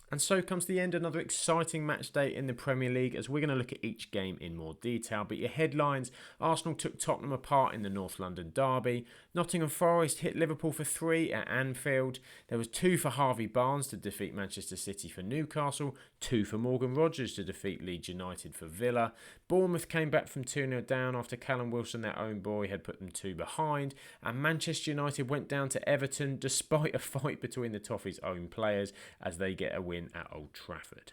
And so comes the end, another exciting match day in the Premier League as we're going to look at each game in more detail. But your headlines: Arsenal took Tottenham apart in the North London derby. Nottingham Forest hit Liverpool for 3 at Anfield. There was 2 for Harvey Barnes to defeat Manchester City for Newcastle. 2 for Morgan Rogers to defeat Leeds United for Villa. Bournemouth came back from 2-0 down after Callum Wilson, their own boy, had put them 2 behind. And Manchester United went down to Everton despite a fight between the Toffees' own players as they get a win at Old Trafford.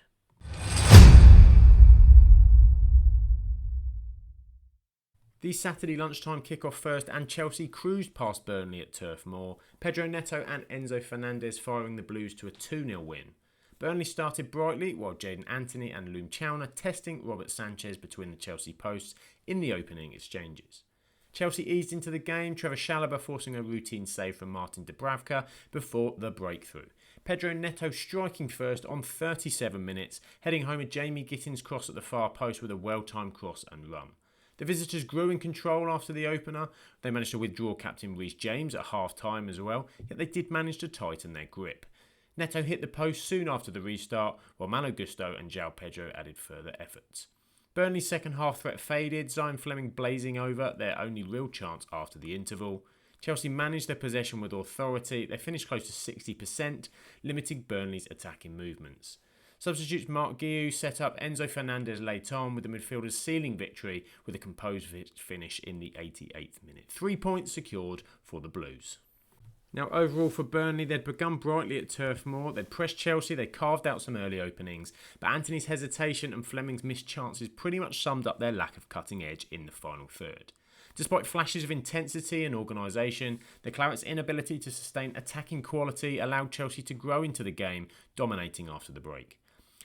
The Saturday lunchtime kick-off first, and Chelsea cruised past Burnley at Turf Moor. Pedro Neto and Enzo Fernandez firing the Blues to a 2-0 win. Burnley started brightly while Jadon Anthony and Loom Chowner testing Robert Sanchez between the Chelsea posts in the opening exchanges. Chelsea eased into the game, Trevor Chalobah forcing a routine save from Martin Dubravka before the breakthrough. Pedro Neto striking first on 37 minutes, heading home a Jamie Gittins cross at the far post with a well-timed cross and run. The visitors grew in control after the opener. They managed to withdraw captain Reece James at half-time as well, yet they did manage to tighten their grip. Neto hit the post soon after the restart, while Malo Gusto and João Pedro added further efforts. Burnley's second half threat faded, Zion Fleming blazing over, their only real chance after the interval. Chelsea managed their possession with authority. They finished close to 60%, limiting Burnley's attacking movements. Substitutes Mark Guiu set up Enzo Fernandez late on, with the midfielders sealing victory with a composed finish in the 88th minute. 3 points secured for the Blues. Now, overall for Burnley, they'd begun brightly at Turf Moor. They'd pressed Chelsea, they carved out some early openings, but Anthony's hesitation and Fleming's missed chances pretty much summed up their lack of cutting edge in the final third. Despite flashes of intensity and organisation, the Clarets' inability to sustain attacking quality allowed Chelsea to grow into the game, dominating after the break.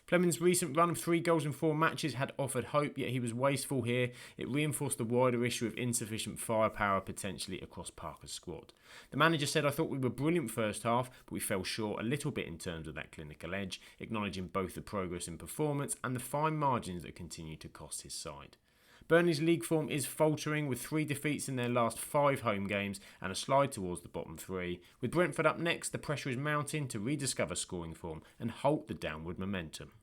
Fleming's recent run of 3 goals in 4 matches had offered hope, yet he was wasteful here. It reinforced the wider issue of insufficient firepower potentially across Parker's squad. The manager said, "I thought we were brilliant first half, but we fell short a little bit in terms of that clinical edge," acknowledging both the progress in performance and the fine margins that continue to cost his side. Burnley's league form is faltering, with 3 defeats in their last 5 home games and a slide towards the bottom 3. With Brentford up next, the pressure is mounting to rediscover scoring form and halt the downward momentum.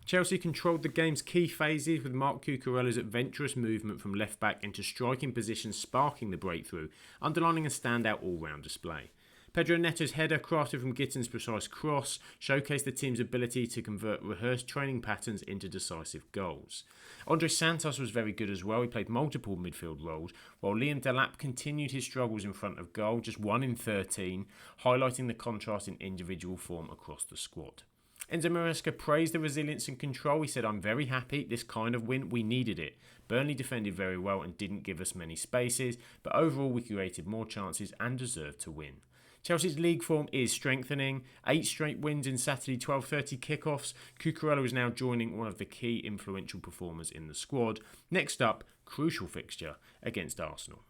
Chelsea controlled the game's key phases, with Marc Cucurella's adventurous movement from left back into striking position sparking the breakthrough, underlining a standout all-round display. Pedro Neto's header, crafted from Gittins' precise cross, showcased the team's ability to convert rehearsed training patterns into decisive goals. Andre Santos was very good as well. He played multiple midfield roles, while Liam Delap continued his struggles in front of goal, just 1 in 13, highlighting the contrast in individual form across the squad. Enzo Maresca praised the resilience and control. He said, "I'm very happy. This kind of win, we needed it. Burnley defended very well and didn't give us many spaces, but overall we created more chances and deserved to win." Chelsea's league form is strengthening. 8 straight wins in Saturday 12:30 kickoffs. Cucurella is now joining one of the key influential performers in the squad. Next up, crucial fixture against Arsenal.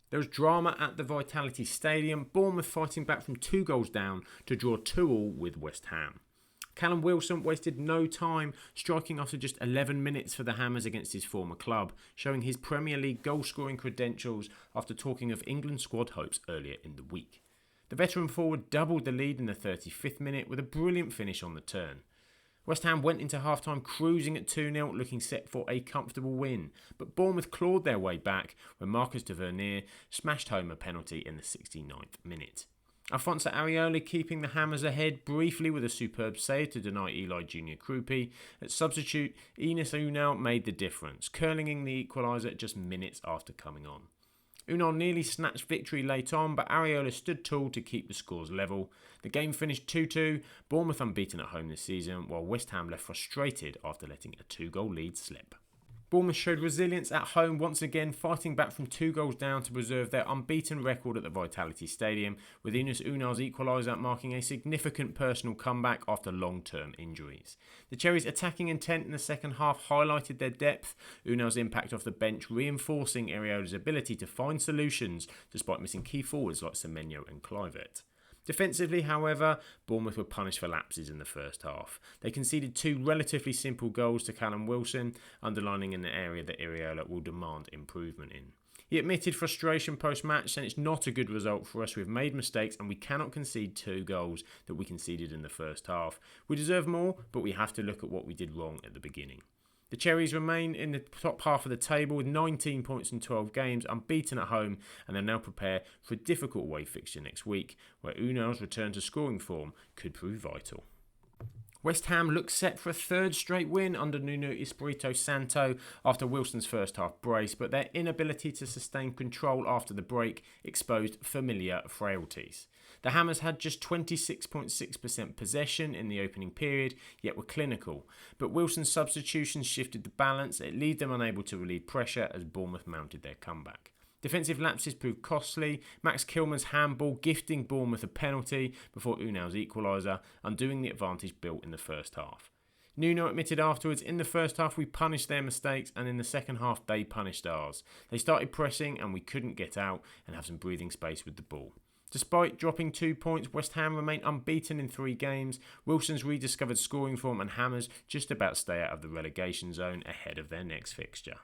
There was drama at the Vitality Stadium, Bournemouth fighting back from 2 goals down to draw 2-2 with West Ham. Callum Wilson wasted no time, striking after just 11 minutes for the Hammers against his former club, showing his Premier League goal-scoring credentials after talking of England squad hopes earlier in the week. The veteran forward doubled the lead in the 35th minute with a brilliant finish on the turn. West Ham went into half-time cruising at 2-0, looking set for a comfortable win. But Bournemouth clawed their way back when Marcus Tavernier smashed home a penalty in the 69th minute. Alfonso Areola keeping the Hammers ahead briefly with a superb save to deny Eli Junior Krupi. At substitute, Ines Unal made the difference, curling the equaliser just minutes after coming on. Unal nearly snatched victory late on, but Areola stood tall to keep the scores level. The game finished 2-2, Bournemouth unbeaten at home this season, while West Ham left frustrated after letting a 2-goal lead slip. Bournemouth showed resilience at home once again, fighting back from 2 goals down to preserve their unbeaten record at the Vitality Stadium, with Ines Unal's equaliser marking a significant personal comeback after long-term injuries. The Cherries' attacking intent in the second half highlighted their depth, Unal's impact off the bench reinforcing Areola's ability to find solutions despite missing key forwards like Semenyo and Kluivert. Defensively, however, Bournemouth were punished for lapses in the first half. They conceded 2 relatively simple goals to Callum Wilson, underlining an area that Areola will demand improvement in. He admitted frustration post-match, saying it's not a good result for us. We've made mistakes and we cannot concede 2 goals that we conceded in the first half. We deserve more, but we have to look at what we did wrong at the beginning. The Cherries remain in the top half of the table with 19 points in 12 games, unbeaten at home, and they're now prepared for a difficult away fixture next week, where Unal's return to scoring form could prove vital. West Ham looks set for a 3rd straight win under Nuno Espirito Santo after Wilson's first half brace, but their inability to sustain control after the break exposed familiar frailties. The Hammers had just 26.6% possession in the opening period, yet were clinical. But Wilson's substitutions shifted the balance. It left them unable to relieve pressure as Bournemouth mounted their comeback. Defensive lapses proved costly. Max Kilman's handball gifting Bournemouth a penalty before Unal's equaliser, undoing the advantage built in the first half. Nuno admitted afterwards, in the first half we punished their mistakes and in the second half they punished ours. They started pressing and we couldn't get out and have some breathing space with the ball. Despite dropping 2 points, West Ham remain unbeaten in 3 games. Wilson's rediscovered scoring form and Hammers just about stay out of the relegation zone ahead of their next fixture.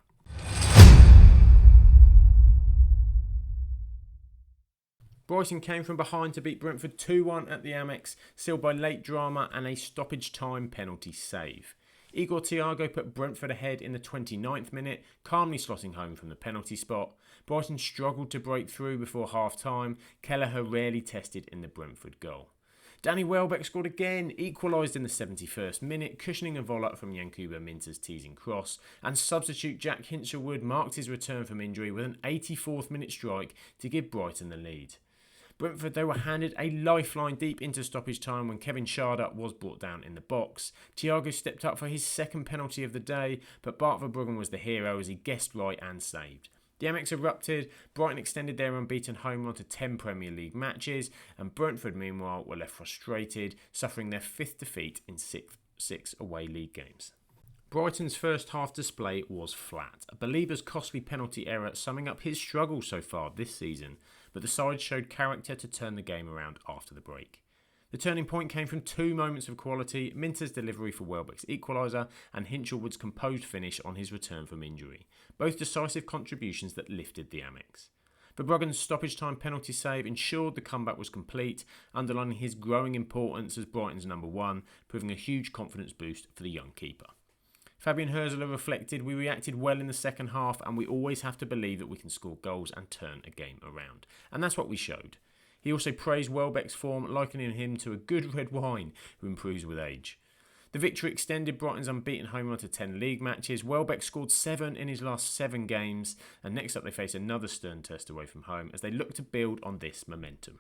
Brighton came from behind to beat Brentford 2-1 at the Amex, sealed by late drama and a stoppage time penalty save. Igor Thiago put Brentford ahead in the 29th minute, calmly slotting home from the penalty spot. Brighton struggled to break through before half-time. Kelleher rarely tested in the Brentford goal. Danny Welbeck scored again, equalised in the 71st minute, cushioning a volley from Yankuba Minta's teasing cross, and substitute Jack Hinchelwood marked his return from injury with an 84th minute strike to give Brighton the lead. Brentford, they were handed a lifeline deep into stoppage time when Kevin Schade was brought down in the box. Thiago stepped up for his 2nd penalty of the day, but Bart Verbruggen was the hero as he guessed right and saved. The Amex erupted, Brighton extended their unbeaten home run to 10 Premier League matches, and Brentford meanwhile were left frustrated, suffering their 5th defeat in 6 away league games. Brighton's first half display was flat, a Belieber's costly penalty error summing up his struggles so far this season, but the side showed character to turn the game around after the break. The turning point came from 2 moments of quality, Minta's delivery for Welbeck's equaliser and Hinchelwood's composed finish on his return from injury, both decisive contributions that lifted the Amex. Verbruggen's stoppage time penalty save ensured the comeback was complete, underlining his growing importance as Brighton's number 1, proving a huge confidence boost for the young keeper. Fabian Hürzeler reflected, "We reacted well in the second half and we always have to believe that we can score goals and turn a game around." And that's what we showed. He also praised Welbeck's form, likening him to a good red wine who improves with age. The victory extended Brighton's unbeaten home run to 10 league matches. Welbeck scored 7 in his last 7 games, and next up they face another stern test away from home as they look to build on this momentum.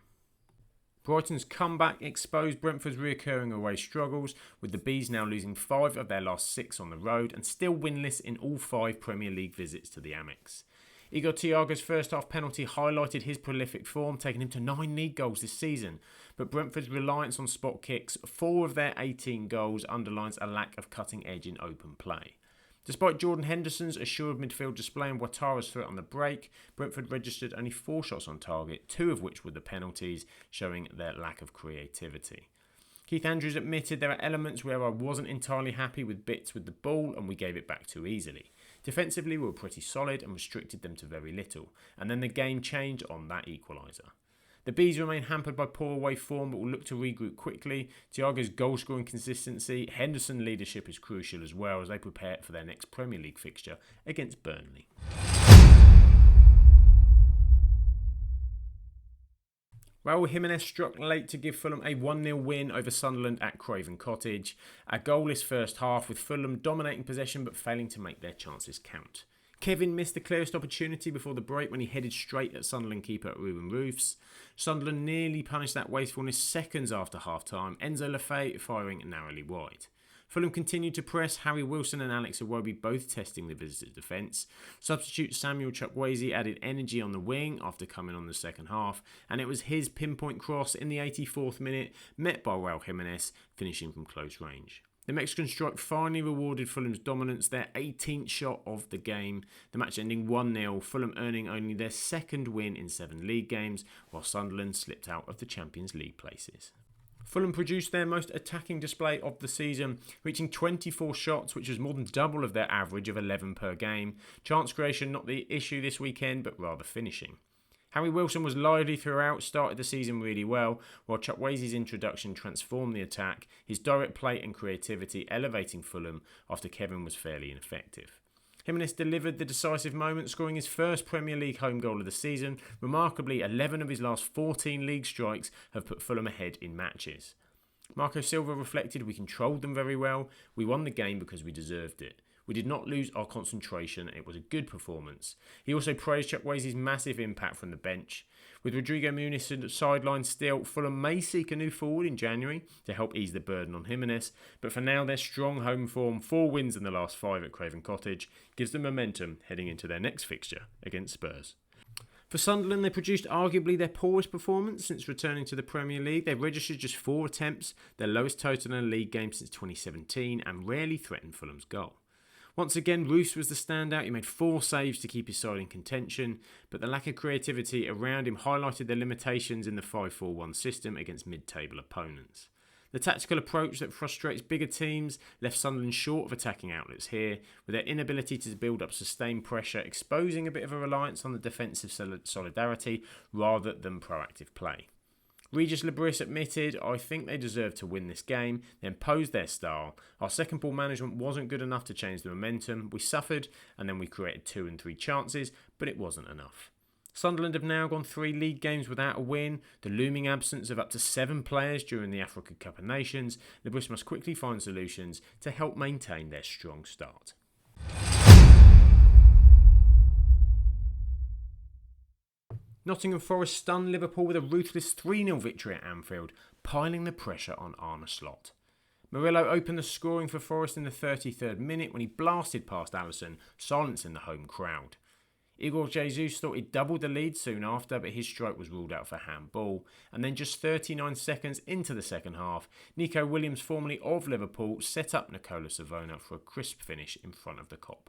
Brighton's comeback exposed Brentford's reoccurring away struggles, with the Bees now losing 5 of their last 6 on the road and still winless in all 5 Premier League visits to the Amex. Igor Thiago's first half penalty highlighted his prolific form, taking him to 9 league goals this season. But Brentford's reliance on spot kicks, 4 of their 18 goals, underlines a lack of cutting edge in open play. Despite Jordan Henderson's assured midfield display and Ouattara's threat on the break, Brentford registered only 4 shots on target, 2 of which were the penalties, showing their lack of creativity. Keith Andrews admitted, "There are elements where I wasn't entirely happy with bits with the ball and we gave it back too easily. Defensively we were pretty solid and restricted them to very little, and then the game changed on that equaliser." The Bees remain hampered by poor away form but will look to regroup quickly. Thiago's goal-scoring consistency, Henderson leadership is crucial as well as they prepare for their next Premier League fixture against Burnley. Raul Jimenez struck late to give Fulham a 1-0 win over Sunderland at Craven Cottage. A goalless first half with Fulham dominating possession but failing to make their chances count. Kevin missed the clearest opportunity before the break when he headed straight at Sunderland keeper Ruben Roofs. Sunderland nearly punished that wastefulness seconds after half-time, Enzo Lafay firing narrowly wide. Fulham continued to press, Harry Wilson and Alex Iwobi both testing the visitors' defence. Substitute Samuel Chukwueze added energy on the wing after coming on the second half, and it was his pinpoint cross in the 84th minute, met by Raul Jimenez, finishing from close range. The Mexican strike finally rewarded Fulham's dominance, their 18th shot of the game. The match ending 1-0, Fulham earning only their 2nd win in 7 league games, while Sunderland slipped out of the Champions League places. Fulham produced their most attacking display of the season, reaching 24 shots, which was more than double of their average of 11 per game. Chance creation not the issue this weekend, but rather finishing. Harry Wilson was lively throughout, started the season really well, while Chukwueze's introduction transformed the attack, his direct play and creativity elevating Fulham after Kevin was fairly ineffective. Jimenez delivered the decisive moment, scoring his first Premier League home goal of the season. Remarkably, 11 of his last 14 league strikes have put Fulham ahead in matches. Marco Silva reflected, "We controlled them very well. We won the game because we deserved it. We did not lose our concentration. It was a good performance." He also praised Chukwueze's massive impact from the bench. With Rodrigo Muniz sidelined still, Fulham may seek a new forward in January to help ease the burden on Jimenez, but for now their strong home form, 4 wins in the last 5 at Craven Cottage, gives them momentum heading into their next fixture against Spurs. For Sunderland, they produced arguably their poorest performance since returning to the Premier League. They registered just 4 attempts, their lowest total in a league game since 2017, and rarely threatened Fulham's goal. Once again, Roos was the standout. He made 4 saves to keep his side in contention, but the lack of creativity around him highlighted the limitations in the 5-4-1 system against mid-table opponents. The tactical approach that frustrates bigger teams left Sunderland short of attacking outlets here, with their inability to build up sustained pressure exposing a bit of a reliance on the defensive solidarity rather than proactive play. Regis Lebris admitted, "I think they deserved to win this game. They imposed their style. Our second ball management wasn't good enough to change the momentum. We suffered and then we created 2 and 3 chances, but it wasn't enough." Sunderland have now gone 3 league games without a win. The looming absence of up to 7 players during the Africa Cup of Nations. Lebris must quickly find solutions to help maintain their strong start. Nottingham Forest stunned Liverpool with a ruthless 3-0 victory at Anfield, piling the pressure on Arne Slot. Murillo opened the scoring for Forest in the 33rd minute when he blasted past Alisson, silencing the home crowd. Igor Jesus thought he'd doubled the lead soon after, but his strike was ruled out for handball. And then just 39 seconds into the second half, Nico Williams, formerly of Liverpool, set up Nicola Savona for a crisp finish in front of the Kop.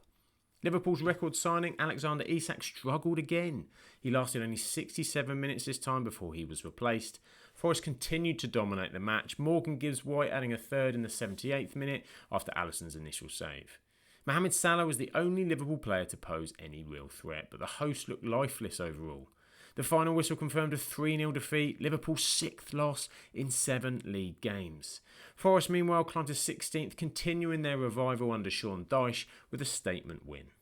Liverpool's record signing, Alexander Isak, struggled again. He lasted only 67 minutes this time before he was replaced. Forest continued to dominate the match, Morgan Gibbs-White adding a third in the 78th minute after Alisson's initial save. Mohamed Salah was the only Liverpool player to pose any real threat, but the hosts looked lifeless overall. The final whistle confirmed a 3-0 defeat, Liverpool's 6th loss in 7 league games. Forest meanwhile climbed to 16th, continuing their revival under Sean Dyche with a statement win.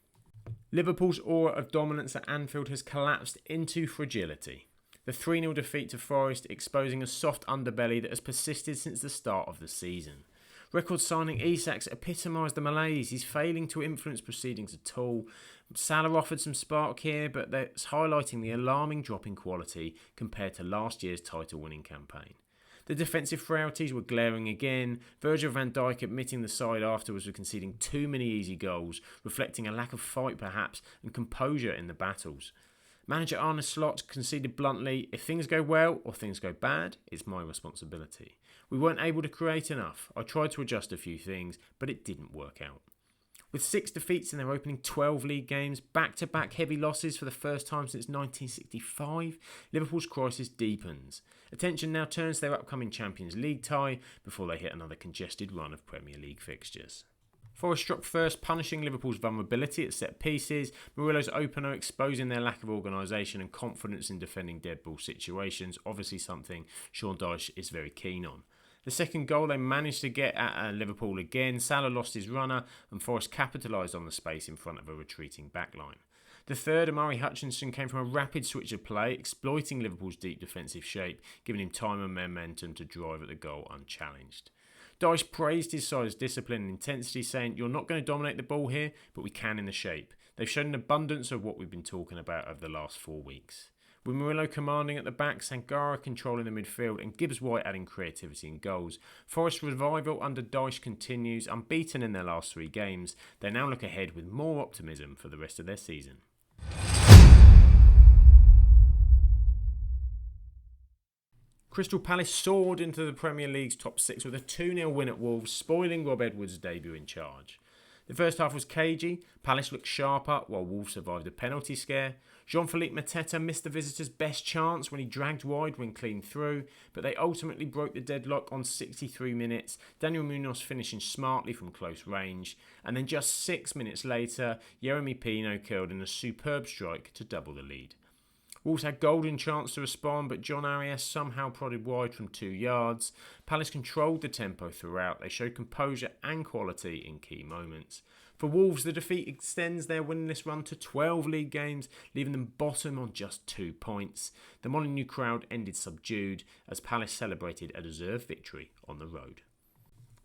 Liverpool's aura of dominance at Anfield has collapsed into fragility. The 3-0 defeat to Forest exposing a soft underbelly that has persisted since the start of the season. Record signing Isak's epitomised the malaise. He's failing to influence proceedings at all. Salah offered some spark here, but that's highlighting the alarming drop in quality compared to last year's title-winning campaign. The defensive frailties were glaring again, Virgil van Dijk admitting the side afterwards were conceding too many easy goals, reflecting a lack of fight perhaps and composure in the battles. Manager Arne Slot conceded bluntly, "If things go well or things go bad, it's my responsibility. We weren't able to create enough. I tried to adjust a few things, but it didn't work out." With 6 defeats in their opening 12 league games, back-to-back heavy losses for the first time since 1965, Liverpool's crisis deepens. Attention now turns to their upcoming Champions League tie before they hit another congested run of Premier League fixtures. Forest struck first, punishing Liverpool's vulnerability at set pieces, Murillo's opener exposing their lack of organisation and confidence in defending dead ball situations, obviously something Sean Dyche is very keen on. The second goal they managed to get at Liverpool again, Salah lost his runner and Forest capitalised on the space in front of a retreating backline. The third, Amari Hutchinson, came from a rapid switch of play, exploiting Liverpool's deep defensive shape, giving him time and momentum to drive at the goal unchallenged. Dyche praised his side's discipline and intensity, saying, "You're not going to dominate the ball here, but we can in the shape. They've shown an abundance of what we've been talking about over the last 4 weeks." With Murillo commanding at the back, Sangara controlling the midfield and Gibbs-White adding creativity and goals, Forest's revival under Dyche continues. Unbeaten in their last 3 games, they now look ahead with more optimism for the rest of their season. Crystal Palace soared into the Premier League's top 6 with a 2-0 win at Wolves, spoiling Rob Edwards' debut in charge. The first half was cagey, Palace looked sharper while Wolves survived a penalty scare. Jean-Philippe Mateta missed the visitors' best chance when he dragged wide when clean through, but they ultimately broke the deadlock on 63 minutes, Daniel Munoz finishing smartly from close range, and then just 6 minutes later, Yeremy Pino curled in a superb strike to double the lead. Wolves had golden chance to respond, but John Arias somehow prodded wide from 2 yards. Palace controlled the tempo throughout. They showed composure and quality in key moments. For Wolves, the defeat extends their winless run to 12 league games, leaving them bottom on just 2 points. The Molineux crowd ended subdued as Palace celebrated a deserved victory on the road.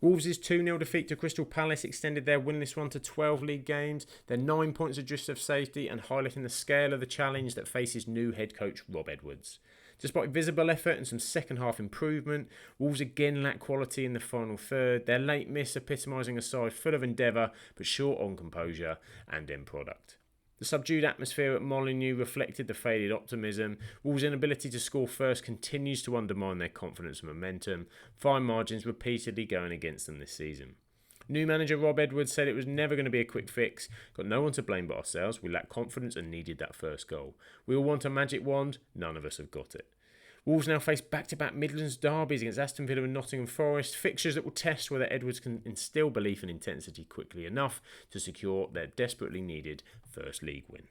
Wolves' 2-0 defeat to Crystal Palace extended their winless run to 12 league games. They're 9 points adrift of safety and highlighting the scale of the challenge that faces new head coach Rob Edwards. Despite visible effort and some second half improvement, Wolves again lack quality in the final third, their late miss epitomising a side full of endeavour but short on composure and end product. The subdued atmosphere at Molineux reflected the faded optimism. Wolves' inability to score first continues to undermine their confidence and momentum, fine margins repeatedly going against them this season. New manager Rob Edwards said it was never going to be a quick fix. Got no one to blame but ourselves. We lacked confidence and needed that first goal. We all want a magic wand. None of us have got it. Wolves now face back-to-back Midlands derbies against Aston Villa and Nottingham Forest, fixtures that will test whether Edwards can instil belief and intensity quickly enough to secure their desperately needed first league win.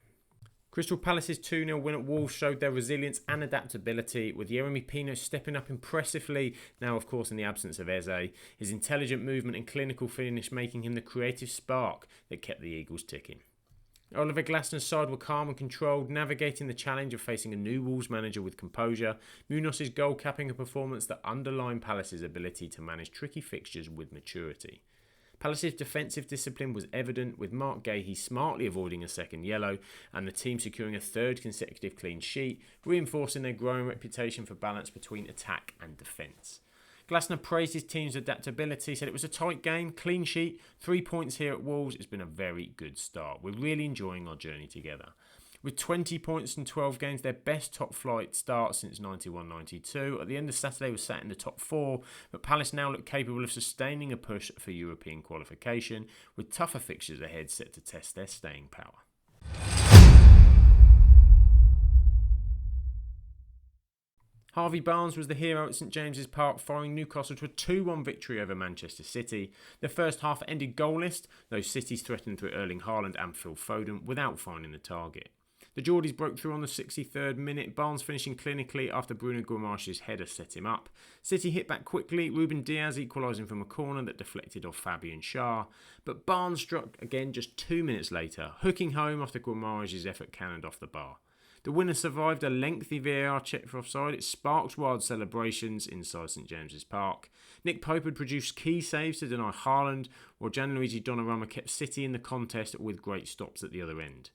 Crystal Palace's 2-0 win at Wolves showed their resilience and adaptability, with Yeremy Pino stepping up impressively, now of course in the absence of Eze, his intelligent movement and clinical finish making him the creative spark that kept the Eagles ticking. Oliver Glaston's side were calm and controlled, navigating the challenge of facing a new Wolves manager with composure. Munoz's goal capping a performance that underlined Palace's ability to manage tricky fixtures with maturity. Palace's defensive discipline was evident, with Mark Gahey smartly avoiding a second yellow and the team securing a 3rd consecutive clean sheet, reinforcing their growing reputation for balance between attack and defence. Glasner praised his team's adaptability, said it was a tight game, clean sheet, 3 points here at Wolves. It's been a very good start. We're really enjoying our journey together. With 20 points in 12 games, their best top flight start since 91-92. At the end of Saturday was sat in the top 4, but Palace now look capable of sustaining a push for European qualification, with tougher fixtures ahead set to test their staying power. Harvey Barnes was the hero at St James's Park, following Newcastle to a 2-1 victory over Manchester City. The first half ended goalless, though City's threatened through Erling Haaland and Phil Foden without finding the target. The Geordies broke through on the 63rd minute, Barnes finishing clinically after Bruno Guimaraes' header set him up. City hit back quickly, Ruben Diaz equalising from a corner that deflected off Fabian Schär, but Barnes struck again just 2 minutes later, hooking home after Guimaraes' effort cannoned off the bar. The winner survived a lengthy VAR check for offside. It sparked wild celebrations inside St James's Park. Nick Pope had produced key saves to deny Haaland, while Gianluigi Donnarumma kept City in the contest with great stops at the other end.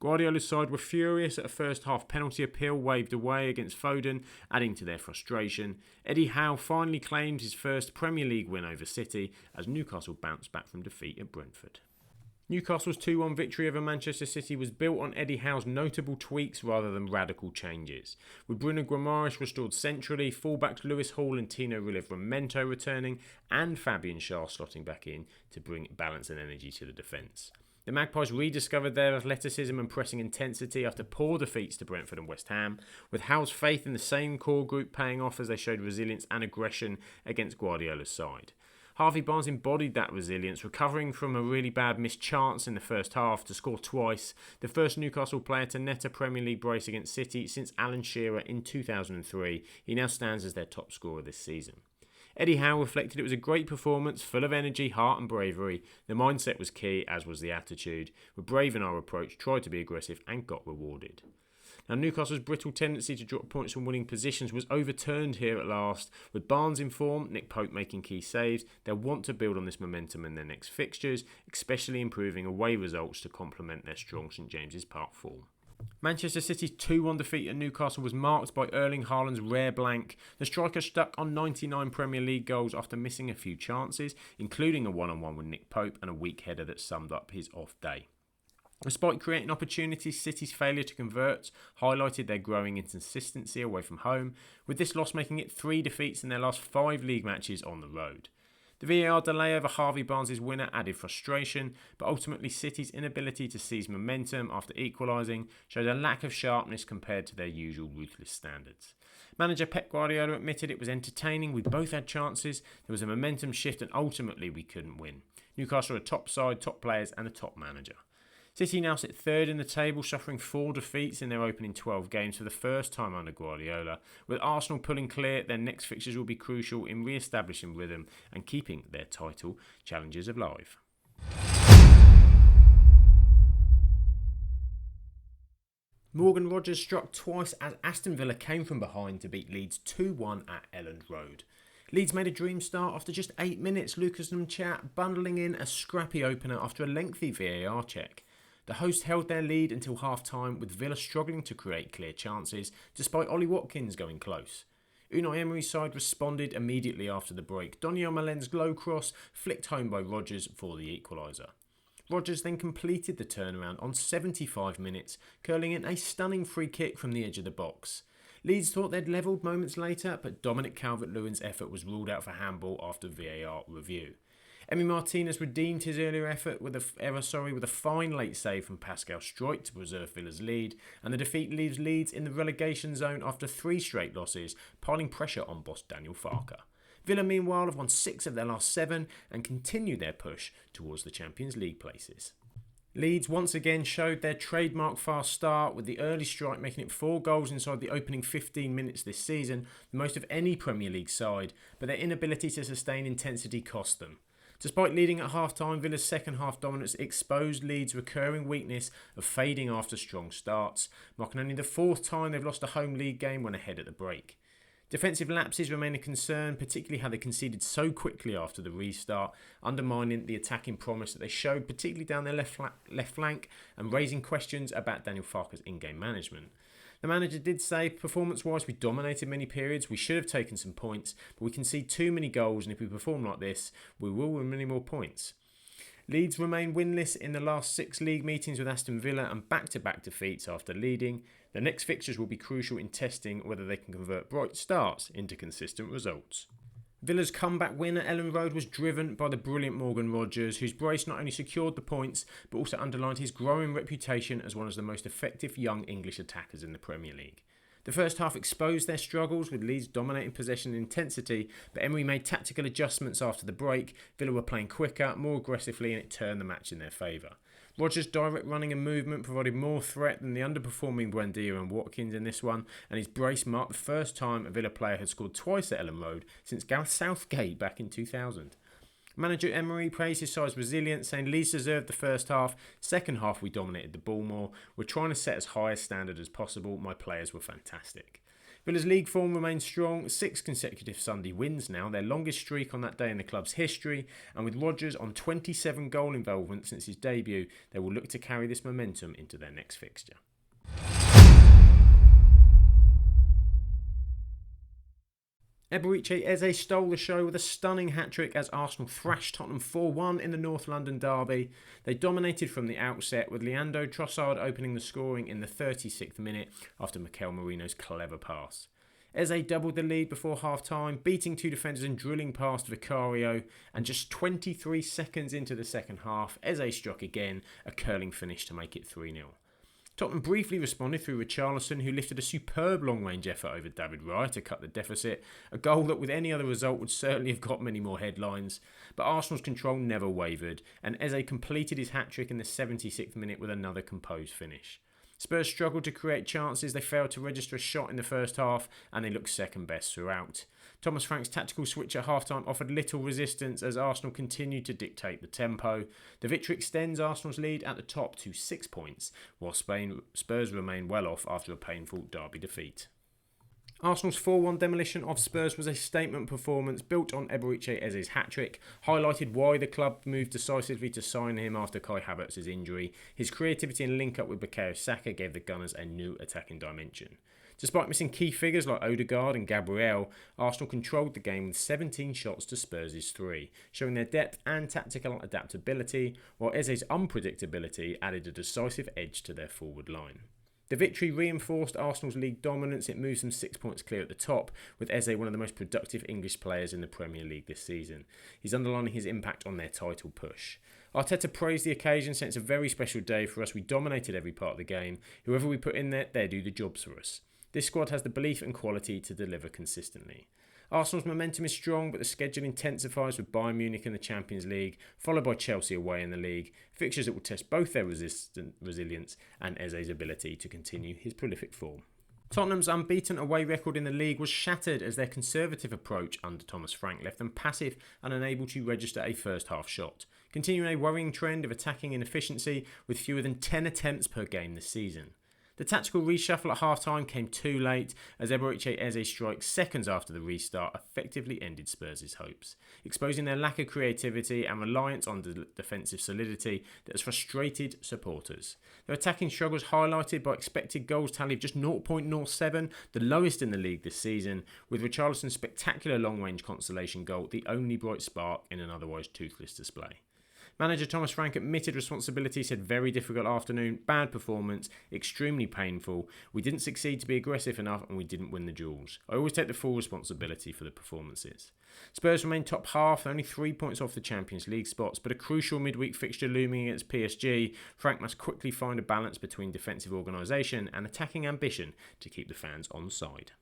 Guardiola's side were furious at a first half penalty appeal waved away against Foden, adding to their frustration. Eddie Howe finally claimed his first Premier League win over City as Newcastle bounced back from defeat at Brentford. Newcastle's 2-1 victory over Manchester City was built on Eddie Howe's notable tweaks rather than radical changes. With Bruno Guimaraes restored centrally, fullbacks Lewis Hall and Tino Livramento returning, and Fabian Schär slotting back in to bring balance and energy to the defence. The Magpies rediscovered their athleticism and pressing intensity after poor defeats to Brentford and West Ham, with Howe's faith in the same core group paying off as they showed resilience and aggression against Guardiola's side. Harvey Barnes embodied that resilience, recovering from a really bad missed chance in the first half to score twice, the first Newcastle player to net a Premier League brace against City since Alan Shearer in 2003. He now stands as their top scorer this season. Eddie Howe reflected it was a great performance, full of energy, heart and bravery. The mindset was key, as was the attitude. We're brave in our approach, tried to be aggressive and got rewarded. Now, Newcastle's brittle tendency to drop points from winning positions was overturned here at last. With Barnes in form, Nick Pope making key saves, they'll want to build on this momentum in their next fixtures, especially improving away results to complement their strong St James's Park form. Manchester City's 2-1 defeat at Newcastle was marked by Erling Haaland's rare blank. The striker stuck on 99 Premier League goals after missing a few chances, including a one-on-one with Nick Pope and a weak header that summed up his off day. Despite creating opportunities, City's failure to convert highlighted their growing inconsistency away from home, with this loss making it 3 defeats in their last 5 league matches on the road. The VAR delay over Harvey Barnes' winner added frustration, but ultimately City's inability to seize momentum after equalising showed a lack of sharpness compared to their usual ruthless standards. Manager Pep Guardiola admitted it was entertaining, we both had chances, there was a momentum shift and ultimately we couldn't win. Newcastle are a top side, top players and a top manager. City now sit third in the table, suffering 4 defeats in their opening 12 games for the first time under Guardiola. With Arsenal pulling clear, their next fixtures will be crucial in re-establishing rhythm and keeping their title challenges alive. Morgan Rogers struck twice as Aston Villa came from behind to beat Leeds 2-1 at Elland Road. Leeds made a dream start after just 8 minutes, Lucas Mchat bundling in a scrappy opener after a lengthy VAR check. The hosts held their lead until half-time, with Villa struggling to create clear chances, despite Ollie Watkins going close. Unai Emery's side responded immediately after the break. Donyell Malen's low cross flicked home by Rogers for the equaliser. Rogers then completed the turnaround on 75 minutes, curling in a stunning free kick from the edge of the box. Leeds thought they'd levelled moments later, but Dominic Calvert-Lewin's effort was ruled out for handball after VAR review. Emi Martinez redeemed his earlier effort with a fine late save from Pascal Struijk to preserve Villa's lead, and the defeat leaves Leeds in the relegation zone after 3 straight losses, piling pressure on boss Daniel Farke. Villa meanwhile have won 6 of their last 7 and continue their push towards the Champions League places. Leeds once again showed their trademark fast start, with the early strike making it 4 goals inside the opening 15 minutes this season, the most of any Premier League side, but their inability to sustain intensity cost them. Despite leading at half-time, Villa's second-half dominance exposed Leeds' recurring weakness of fading after strong starts, marking only the 4th time they've lost a home league game when ahead at the break. Defensive lapses remain a concern, particularly how they conceded so quickly after the restart, undermining the attacking promise that they showed, particularly down their left flank, and raising questions about Daniel Farke's in-game management. The manager did say, performance-wise, we dominated many periods, we should have taken some points, but we concede too many goals, and if we perform like this, we will win many more points. Leeds remain winless in the last 6 league meetings with Aston Villa and back-to-back defeats after leading. The next fixtures will be crucial in testing whether they can convert bright starts into consistent results. Villa's comeback win at Elland Road was driven by the brilliant Morgan Rogers, whose brace not only secured the points, but also underlined his growing reputation as one of the most effective young English attackers in the Premier League. The first half exposed their struggles, with Leeds dominating possession and intensity, but Emery made tactical adjustments after the break. Villa were playing quicker, more aggressively, and it turned the match in their favour. Rogers' direct running and movement provided more threat than the underperforming Buendia and Watkins in this one, and his brace marked the first time a Villa player had scored twice at Elland Road since Gareth Southgate back in 2000. Manager Emery praised his side's resilience, saying Leeds deserved the first half. Second half we dominated the ball more. We're trying to set as high a standard as possible. My players were fantastic. Villa's league form remains strong, 6 consecutive Sunday wins now, their longest streak on that day in the club's history, and with Rogers on 27 goal involvement since his debut, they will look to carry this momentum into their next fixture. Eberechi Eze stole the show with a stunning hat-trick as Arsenal thrashed Tottenham 4-1 in the North London derby. They dominated from the outset, with Leandro Trossard opening the scoring in the 36th minute after Mikel Merino's clever pass. Eze doubled the lead before half-time, beating 2 defenders and drilling past Vicario, and just 23 seconds into the second half, Eze struck again, a curling finish to make it 3-0. Tottenham briefly responded through Richarlison, who lifted a superb long-range effort over David Raya to cut the deficit, a goal that with any other result would certainly have got many more headlines. But Arsenal's control never wavered, and Eze completed his hat-trick in the 76th minute with another composed finish. Spurs struggled to create chances, they failed to register a shot in the first half, and they looked second best throughout. Thomas Frank's tactical switch at half-time offered little resistance as Arsenal continued to dictate the tempo. The victory extends Arsenal's lead at the top to 6 points, while Spurs remain well off after a painful derby defeat. Arsenal's 4-1 demolition of Spurs was a statement performance built on Eberechi Eze's hat-trick, highlighted why the club moved decisively to sign him after Kai Havertz's injury. His creativity and link-up with Bukayo Saka gave the Gunners a new attacking dimension. Despite missing key figures like Odegaard and Gabriel, Arsenal controlled the game with 17 shots to Spurs' 3, showing their depth and tactical adaptability, while Eze's unpredictability added a decisive edge to their forward line. The victory reinforced Arsenal's league dominance. It moves them 6 points clear at the top, with Eze one of the most productive English players in the Premier League this season. He's underlining his impact on their title push. Arteta praised the occasion, saying it's a very special day for us. We dominated every part of the game. Whoever we put in there, they do the jobs for us. This squad has the belief and quality to deliver consistently. Arsenal's momentum is strong, but the schedule intensifies with Bayern Munich in the Champions League, followed by Chelsea away in the league, fixtures that will test both their resilience and Eze's ability to continue his prolific form. Tottenham's unbeaten away record in the league was shattered as their conservative approach under Thomas Frank left them passive and unable to register a first half shot, continuing a worrying trend of attacking inefficiency with fewer than 10 attempts per game this season. The tactical reshuffle at half-time came too late as Eberechi Eze strike seconds after the restart effectively ended Spurs' hopes, exposing their lack of creativity and reliance on defensive solidity that has frustrated supporters. Their attacking struggles highlighted by expected goals tally of just 0.07, the lowest in the league this season, with Richarlison's spectacular long-range consolation goal the only bright spark in an otherwise toothless display. Manager Thomas Frank admitted responsibility, said very difficult afternoon, bad performance, extremely painful. We didn't succeed to be aggressive enough and we didn't win the duels. I always take the full responsibility for the performances. Spurs remain top half, only 3 points off the Champions League spots, but a crucial midweek fixture looming against PSG. Frank must quickly find a balance between defensive organisation and attacking ambition to keep the fans on side.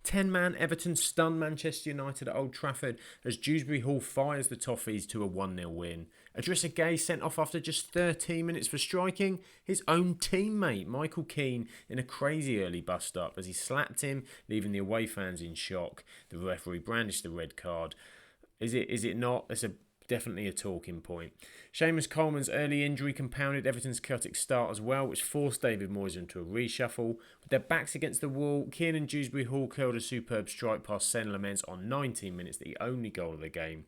Ten-man Everton stunned Manchester United at Old Trafford as Dewsbury-Hall fires the Toffees to a 1-0 win. Eberechi Eze sent off after just 13 minutes for striking his own teammate Michael Keane in a crazy early bust-up as he slapped him, leaving the away fans in shock. The referee brandished the red card. Is it not? It's definitely a talking point. Seamus Coleman's early injury compounded Everton's chaotic start as well, which forced David Moyes into a reshuffle. With their backs against the wall, Keane and Dewsbury-Hall curled a superb strike past Sen Lamens on 19 minutes, the only goal of the game.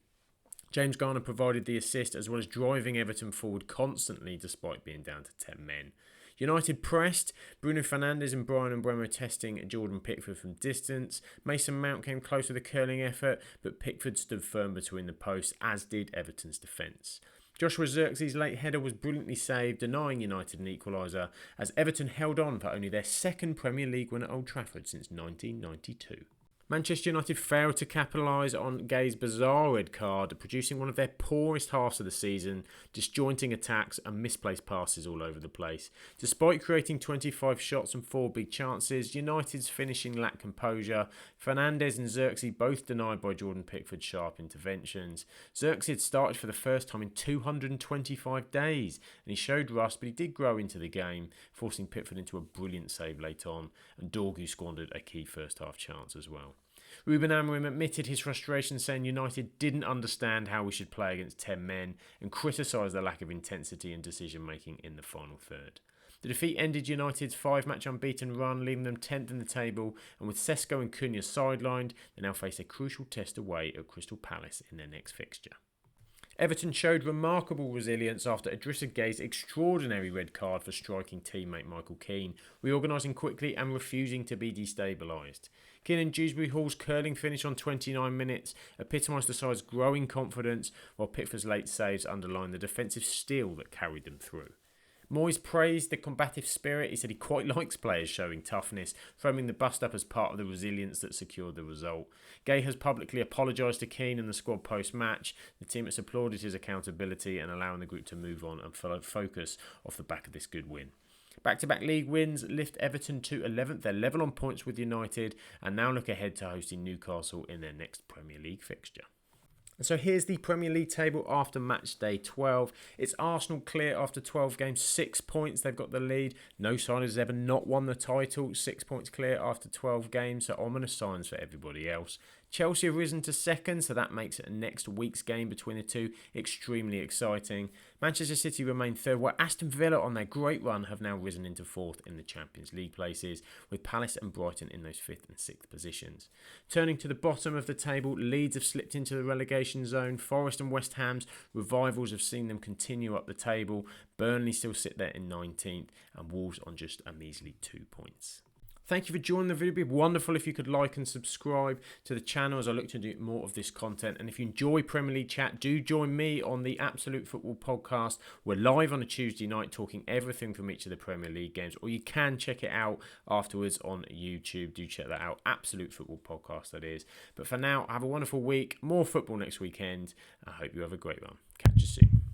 James Garner provided the assist as well as driving Everton forward constantly despite being down to 10 men. United pressed, Bruno Fernandes and Brian Mbeumo testing Jordan Pickford from distance. Mason Mount came close with a curling effort, but Pickford stood firm between the posts, as did Everton's defence. Joshua Zirkzee's late header was brilliantly saved, denying United an equaliser, as Everton held on for only their second Premier League win at Old Trafford since 1992. Manchester United failed to capitalise on Gay's bizarre red card, producing one of their poorest halves of the season, disjointing attacks and misplaced passes all over the place. Despite creating 25 shots and 4 big chances, United's finishing lacked composure. Fernandes and Zirkzee both denied by Jordan Pickford's sharp interventions. Zirkzee had started for the first time in 225 days, and he showed rust, but he did grow into the game, forcing Pickford into a brilliant save late on, and Dorgu squandered a key first half chance as well. Ruben Amorim admitted his frustration, saying United didn't understand how we should play against 10 men and criticised the lack of intensity and decision-making in the final third. The defeat ended United's 5-match unbeaten run, leaving them 10th in the table, and with Sesko and Cunha sidelined, they now face a crucial test away at Crystal Palace in their next fixture. Everton showed remarkable resilience after Eberechi Eze's extraordinary red card for striking teammate Michael Keane, reorganising quickly and refusing to be destabilised. Keane and Dewsbury-Hall's curling finish on 29 minutes epitomised the side's growing confidence, while Pickford's late saves underlined the defensive steel that carried them through. Moyes praised the combative spirit. He said he quite likes players showing toughness, framing the bust-up as part of the resilience that secured the result. Gay has publicly apologised to Keane and the squad post-match. The team has applauded his accountability and allowing the group to move on and focus off the back of this good win. Back-to-back league wins lift Everton to 11th. They're level on points with United and now look ahead to hosting Newcastle in their next Premier League fixture. And so here's the Premier League table after match day 12. It's Arsenal clear after 12 games, 6 points. They've got the lead. No side has ever not won the title. 6 points clear after 12 games, so ominous signs for everybody else. Chelsea have risen to second, so that makes it next week's game between the two extremely exciting. Manchester City remain third, while Aston Villa on their great run have now risen into fourth in the Champions League places, with Palace and Brighton in those 5th and 6th positions. Turning to the bottom of the table, Leeds have slipped into the relegation zone. Forest and West Ham's revivals have seen them continue up the table. Burnley still sit there in 19th, and Wolves on just a measly 2 points. Thank you for joining the video. It'd be wonderful if you could like and subscribe to the channel as I look to do more of this content. And if you enjoy Premier League chat, do join me on the Absolute Football podcast. We're live on a Tuesday night talking everything from each of the Premier League games, or you can check it out afterwards on YouTube. Do check that out. Absolute Football podcast, that is. But for now, have a wonderful week. More football next weekend. I hope you have a great one. Catch you soon.